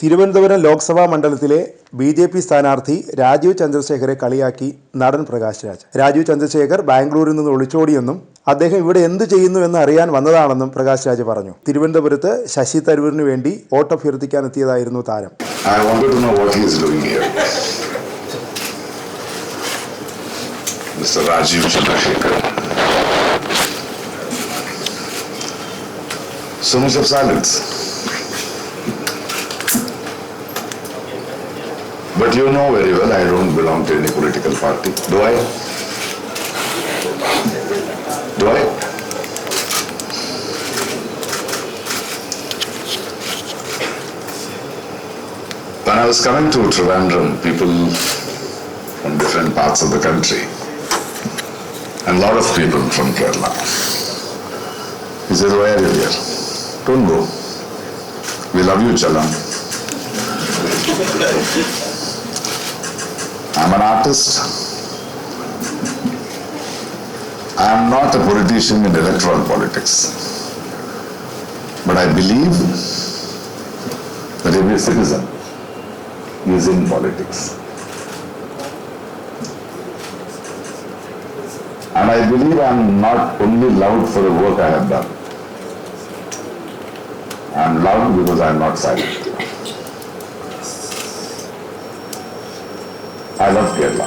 തിരുവനന്തപുരം ലോക്സഭാ മണ്ഡലത്തിലെ BJP സ്ഥാനാർത്ഥി രാജീവ് ചന്ദ്രശേഖരെ കളിയാക്കി നടൻ പ്രകാശ് രാജ്. രാജീവ് ചന്ദ്രശേഖർ ബാംഗ്ലൂരിൽ നിന്ന് ഒളിച്ചോടിയെന്നും അദ്ദേഹം ഇവിടെ എന്തു ചെയ്യുന്നുവെന്ന് അറിയാൻ വന്നതാണെന്നും പ്രകാശ് രാജ് പറഞ്ഞു. തിരുവനന്തപുരത്ത് ശശി തരൂരിന് വേണ്ടി വോട്ടഭ്യർത്ഥിക്കാനെത്തിയതായിരുന്നു താരം. Mr. Rajiv Chandrasekhar. So much of silence. But you know very well I don't belong to any political party. Do I? Do I? When I was coming to Trivandrum, people from different parts of the country, and a lot of people from Kerala. He says, why are you here? Don't go. We love you, Chalam. I'm an artist. I am not a politician in electoral politics. But I believe that every citizen is in politics. And I believe I am not only loved for the work I have done. I am loved because I am not silent. I love Kerala.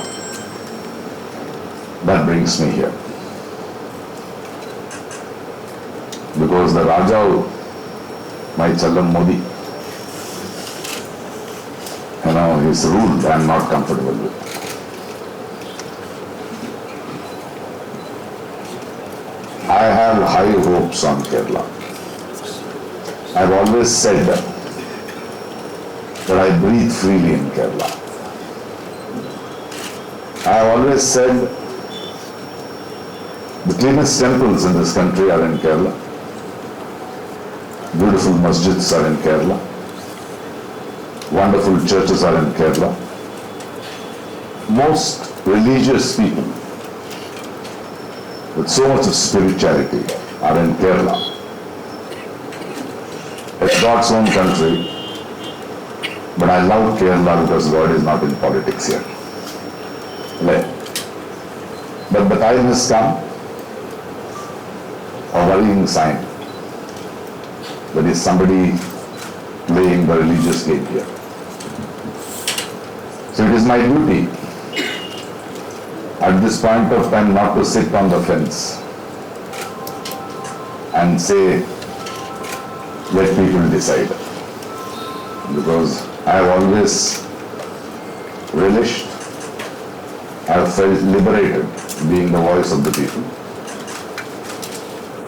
That brings me here. Because the Raja, my Challam Modi, his rule I am not comfortable with. I have high hopes on Kerala. I have always said that I breathe freely in Kerala. I have always said the cleanest temples in this country are in Kerala. Beautiful masjids are in Kerala. Wonderful churches are in Kerala. Most religious people with so much of spirituality are in Kerala. It's God's own country, but I love Kerala because God is not in politics here. But the time has come, a worrying sign, that is somebody playing the religious game here. So it is my duty at this point of time not to sit on the fence and say, let people decide. Because I have always relished, I have felt liberated being the voice of the people.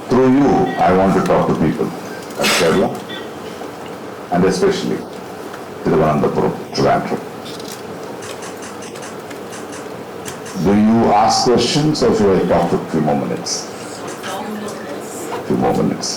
Through you, I want to talk to people at Kerala and especially Thiruvananthapuram, Trivandrum. Do you ask questions or should I talk for a few more minutes? Few more minutes.